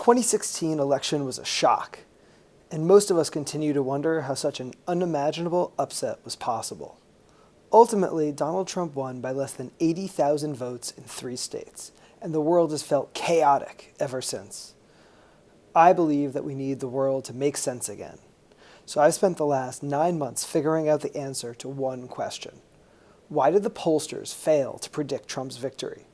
2016 election was a shock, and most of us continue to wonder how such an unimaginable upset was possible. Ultimately, Donald Trump won by less than 80,000 votes in 3 states, and the world has felt chaotic ever since. I believe that we need the world to make sense again. So I've spent the last 9 months figuring out the answer to one question. Why did the pollsters fail to predict Trump's victory?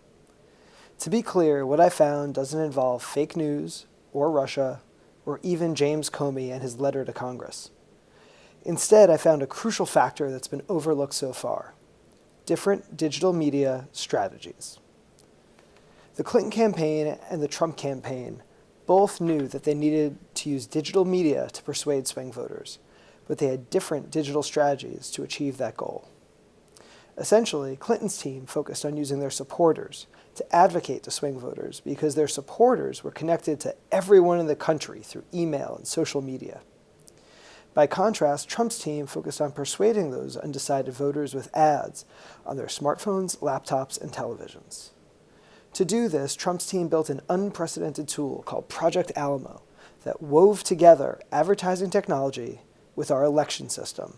To be clear, what I found doesn't involve fake news, or Russia, or even James Comey and his letter to Congress. Instead, I found a crucial factor that's been overlooked so far: different digital media strategies. The Clinton campaign and the Trump campaign both knew that they needed to use digital media to persuade swing voters, but they had different digital strategies to achieve that goal. Essentially, Clinton's team focused on using their supporters to advocate to swing voters because their supporters were connected to everyone in the country through email and social media. By contrast, Trump's team focused on persuading those undecided voters with ads on their smartphones, laptops, and televisions. To do this, Trump's team built an unprecedented tool called Project Alamo that wove together advertising technology with our election system.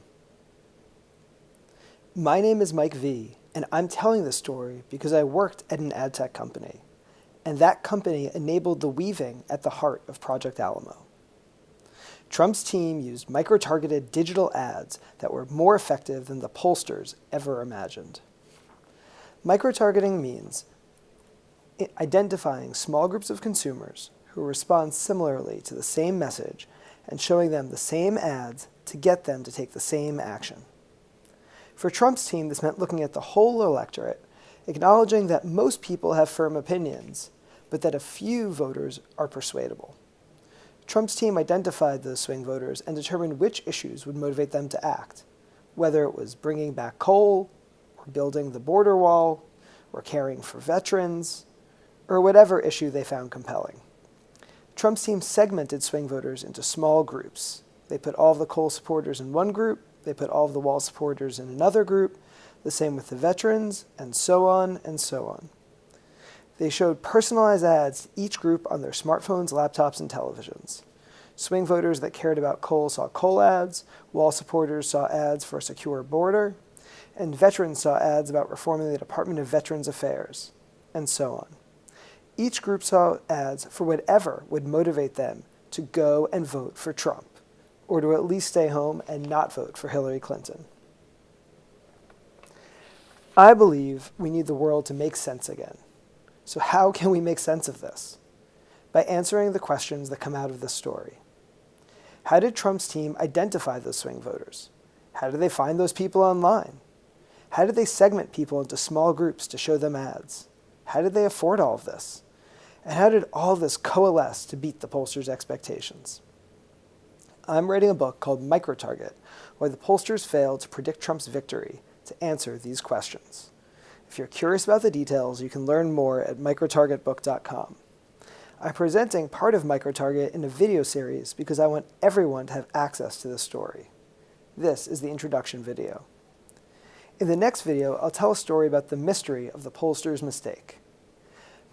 My name is Mike V, and I'm telling this story because I worked at an ad tech company, and that company enabled the weaving at the heart of Project Alamo. Trump's team used micro-targeted digital ads that were more effective than the pollsters ever imagined. Micro-targeting means identifying small groups of consumers who respond similarly to the same message and showing them the same ads to get them to take the same action. For Trump's team, this meant looking at the whole electorate, acknowledging that most people have firm opinions, but that a few voters are persuadable. Trump's team identified those swing voters and determined which issues would motivate them to act, whether it was bringing back coal, or building the border wall, or caring for veterans, or whatever issue they found compelling. Trump's team segmented swing voters into small groups. They put all of the coal supporters in one group, they put all of the wall supporters in another group, the same with the veterans, and so on and so on. They showed personalized ads to each group on their smartphones, laptops, and televisions. Swing voters that cared about coal saw coal ads, wall supporters saw ads for a secure border, and veterans saw ads about reforming the Department of Veterans Affairs, and so on. Each group saw ads for whatever would motivate them to go and vote for Trump, or to at least stay home and not vote for Hillary Clinton. I believe we need the world to make sense again. So how can we make sense of this? By answering the questions that come out of this story. How did Trump's team identify those swing voters? How did they find those people online? How did they segment people into small groups to show them ads? How did they afford all of this? And how did all of this coalesce to beat the pollsters' expectations? I'm writing a book called Microtarget, Why the Pollsters Failed to Predict Trump's Victory, to answer these questions. If you're curious about the details, you can learn more at microtargetbook.com. I'm presenting part of Microtarget in a video series because I want everyone to have access to this story. This is the introduction video. In the next video, I'll tell a story about the mystery of the pollsters' mistake.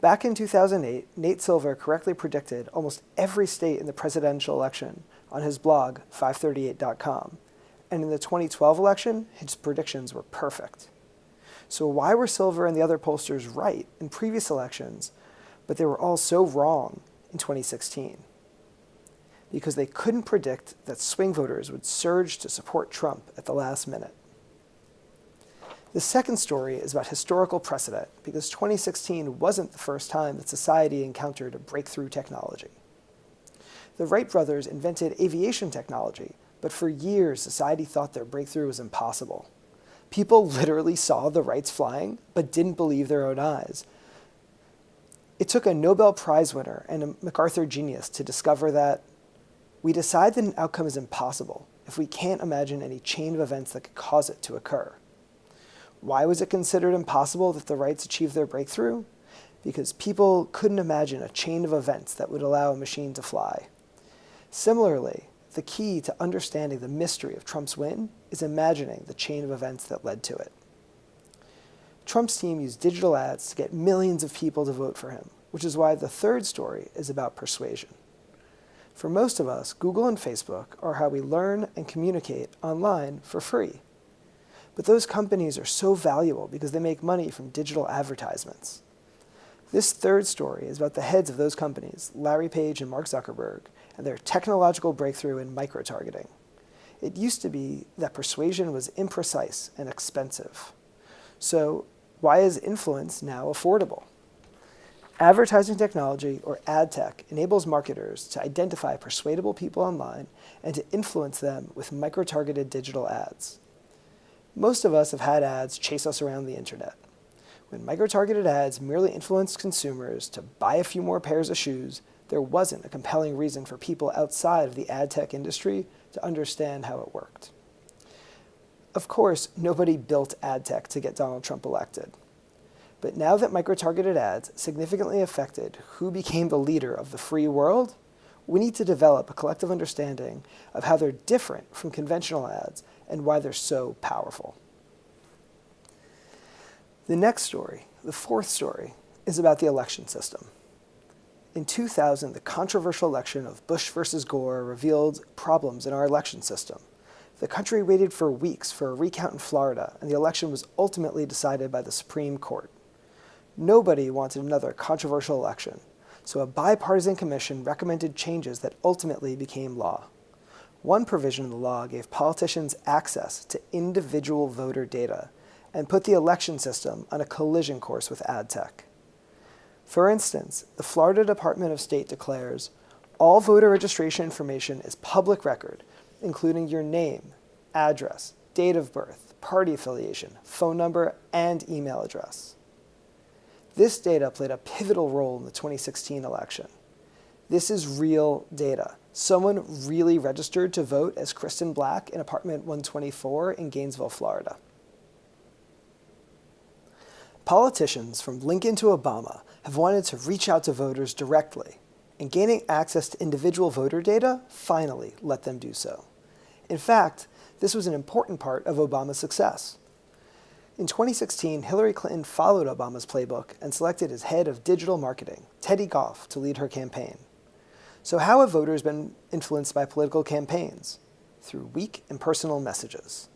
Back in 2008, Nate Silver correctly predicted almost every state in the presidential election on his blog, 538.com, and in the 2012 election, his predictions were perfect. So why were Silver and the other pollsters right in previous elections, but they were all so wrong in 2016? Because they couldn't predict that swing voters would surge to support Trump at the last minute. The second story is about historical precedent, because 2016 wasn't the first time that society encountered a breakthrough technology. The Wright brothers invented aviation technology, but for years society thought their breakthrough was impossible. People literally saw the Wrights flying, but didn't believe their own eyes. It took a Nobel Prize winner and a MacArthur genius to discover that we decide that an outcome is impossible if we can't imagine any chain of events that could cause it to occur. Why was it considered impossible that the Wrights achieved their breakthrough? Because people couldn't imagine a chain of events that would allow a machine to fly. Similarly, the key to understanding the mystery of Trump's win is imagining the chain of events that led to it. Trump's team used digital ads to get millions of people to vote for him, which is why the third story is about persuasion. For most of us, Google and Facebook are how we learn and communicate online for free. But those companies are so valuable because they make money from digital advertisements. This third story is about the heads of those companies, Larry Page and Mark Zuckerberg, and their technological breakthrough in microtargeting. It used to be that persuasion was imprecise and expensive. So why is influence now affordable? Advertising technology, or ad tech, enables marketers to identify persuadable people online and to influence them with micro-targeted digital ads. Most of us have had ads chase us around the internet. When micro-targeted ads merely influenced consumers to buy a few more pairs of shoes, there wasn't a compelling reason for people outside of the ad tech industry to understand how it worked. Of course, nobody built ad tech to get Donald Trump elected. But now that micro-targeted ads significantly affected who became the leader of the free world, we need to develop a collective understanding of how they're different from conventional ads and why they're so powerful. The next story, the fourth story, is about the election system. In 2000, the controversial election of Bush versus Gore revealed problems in our election system. The country waited for weeks for a recount in Florida, and the election was ultimately decided by the Supreme Court. Nobody wanted another controversial election, so a bipartisan commission recommended changes that ultimately became law. One provision of the law gave politicians access to individual voter data and put the election system on a collision course with ad tech. For instance, the Florida Department of State declares, all voter registration information is public record, including your name, address, date of birth, party affiliation, phone number, and email address. This data played a pivotal role in the 2016 election. This is real data. Someone really registered to vote as Kristen Black in apartment 124 in Gainesville, Florida. Politicians from Lincoln to Obama have wanted to reach out to voters directly, and gaining access to individual voter data finally let them do so. In fact, this was an important part of Obama's success. In 2016, Hillary Clinton followed Obama's playbook and selected as head of digital marketing, Teddy Goff, to lead her campaign. So how have voters been influenced by political campaigns? Through weak and personal messages.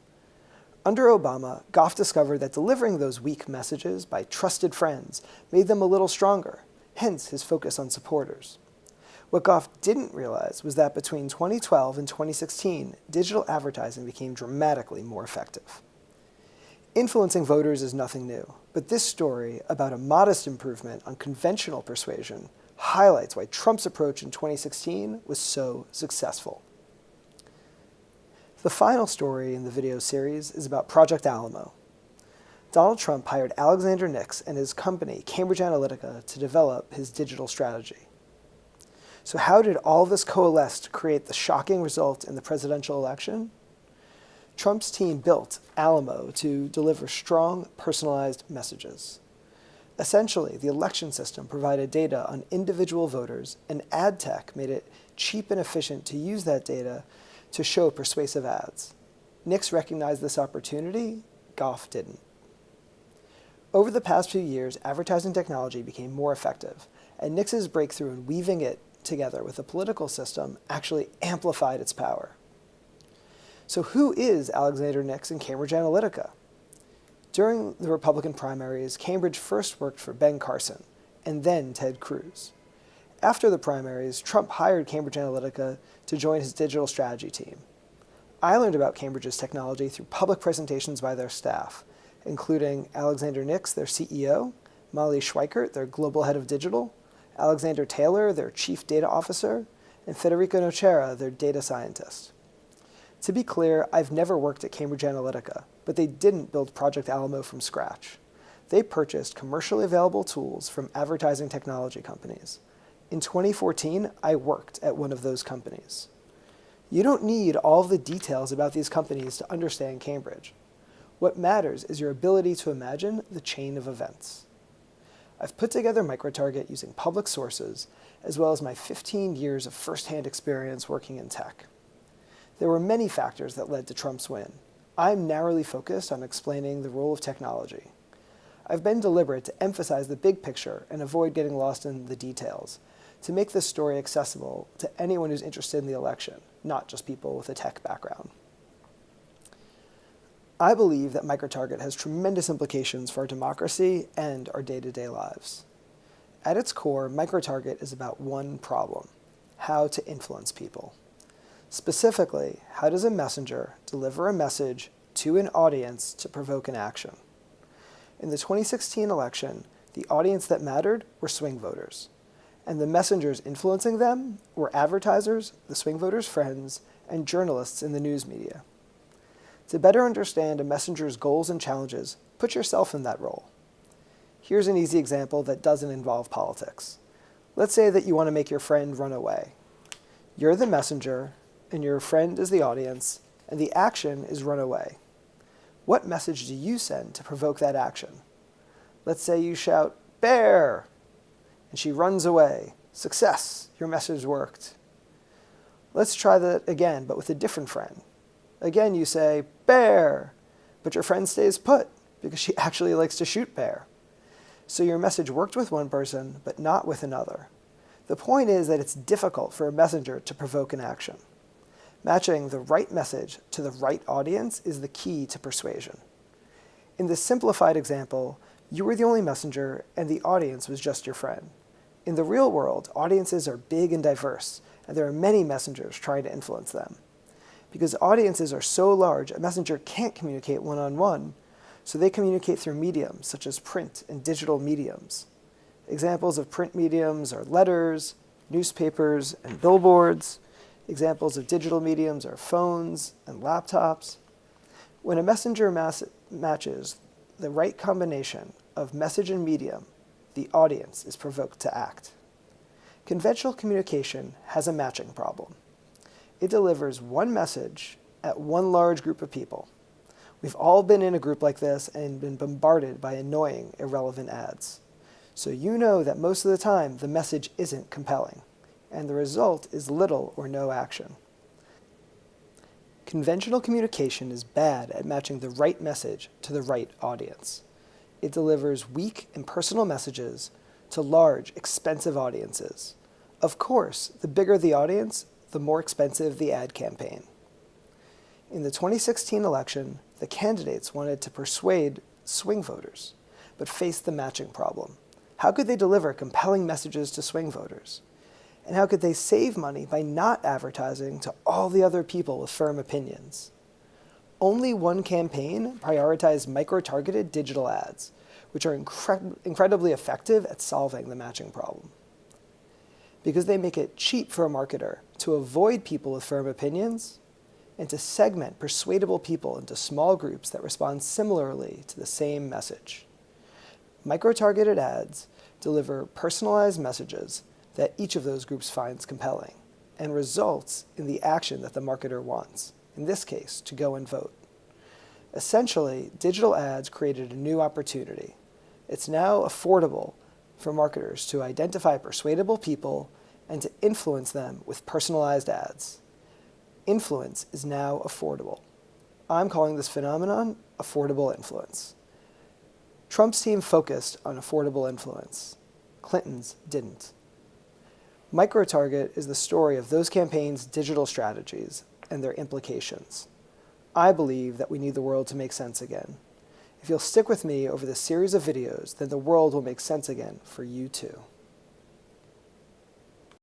Under Obama, Goff discovered that delivering those weak messages by trusted friends made them a little stronger, hence his focus on supporters. What Goff didn't realize was that between 2012 and 2016, digital advertising became dramatically more effective. Influencing voters is nothing new, but this story about a modest improvement on conventional persuasion highlights why Trump's approach in 2016 was so successful. The final story in the video series is about Project Alamo. Donald Trump hired Alexander Nix and his company, Cambridge Analytica, to develop his digital strategy. So how did all this coalesce to create the shocking result in the presidential election? Trump's team built Alamo to deliver strong, personalized messages. Essentially, the election system provided data on individual voters, and ad tech made it cheap and efficient to use that data to show persuasive ads. Nix recognized this opportunity, Goff didn't. Over the past few years, advertising technology became more effective, and Nix's breakthrough in weaving it together with the political system actually amplified its power. So who is Alexander Nix and Cambridge Analytica? During the Republican primaries, Cambridge first worked for Ben Carson, and then Ted Cruz. After the primaries, Trump hired Cambridge Analytica to join his digital strategy team. I learned about Cambridge's technology through public presentations by their staff, including Alexander Nix, their CEO, Molly Schweikert, their global head of digital, Alexander Taylor, their chief data officer, and Federico Nocera, their data scientist. To be clear, I've never worked at Cambridge Analytica, but they didn't build Project Alamo from scratch. They purchased commercially available tools from advertising technology companies. In 2014, I worked at one of those companies. You don't need all of the details about these companies to understand Cambridge. What matters is your ability to imagine the chain of events. I've put together Microtarget using public sources, as well as my 15 years of firsthand experience working in tech. There were many factors that led to Trump's win. I'm narrowly focused on explaining the role of technology. I've been deliberate to emphasize the big picture and avoid getting lost in the details, to make this story accessible to anyone who's interested in the election, not just people with a tech background. I believe that Microtarget has tremendous implications for our democracy and our day-to-day lives. At its core, Microtarget is about one problem: how to influence people. Specifically, how does a messenger deliver a message to an audience to provoke an action? In the 2016 election, the audience that mattered were swing voters, and the messengers influencing them were advertisers, the swing voters' friends, and journalists in the news media. To better understand a messenger's goals and challenges, put yourself in that role. Here's an easy example that doesn't involve politics. Let's say that you want to make your friend run away. You're the messenger, and your friend is the audience, and the action is run away. What message do you send to provoke that action? Let's say you shout, "Bear!" and she runs away. Success! Your message worked. Let's try that again, but with a different friend. Again, you say, "Bear!" but your friend stays put because she actually likes to shoot bear. So your message worked with one person, but not with another. The point is that it's difficult for a messenger to provoke an action. Matching the right message to the right audience is the key to persuasion. In this simplified example, you were the only messenger and the audience was just your friend. In the real world, audiences are big and diverse, and there are many messengers trying to influence them. Because audiences are so large, a messenger can't communicate one-on-one, so they communicate through mediums such as print and digital mediums. Examples of print mediums are letters, newspapers, and billboards. Examples of digital mediums are phones and laptops. When a messenger matches the right combination of message and medium, the audience is provoked to act. Conventional communication has a matching problem. It delivers one message at one large group of people. We've all been in a group like this and been bombarded by annoying, irrelevant ads. So you know that most of the time the message isn't compelling, and the result is little or no action. Conventional communication is bad at matching the right message to the right audience. It delivers weak, impersonal messages to large, expensive audiences. Of course, the bigger the audience, the more expensive the ad campaign. In the 2016 election, the candidates wanted to persuade swing voters, but faced the matching problem. How could they deliver compelling messages to swing voters? And how could they save money by not advertising to all the other people with firm opinions? Only one campaign prioritized micro-targeted digital ads, which are incredibly effective at solving the matching problem. Because they make it cheap for a marketer to avoid people with firm opinions and to segment persuadable people into small groups that respond similarly to the same message. Micro-targeted ads deliver personalized messages that each of those groups finds compelling and results in the action that the marketer wants, in this case, to go and vote. Essentially, digital ads created a new opportunity. It's now affordable for marketers to identify persuadable people and to influence them with personalized ads. Influence is now affordable. I'm calling this phenomenon affordable influence. Trump's team focused on affordable influence. Clinton's didn't. Microtarget is the story of those campaigns' digital strategies and their implications. I believe that we need the world to make sense again. If you'll stick with me over this series of videos, then the world will make sense again for you too.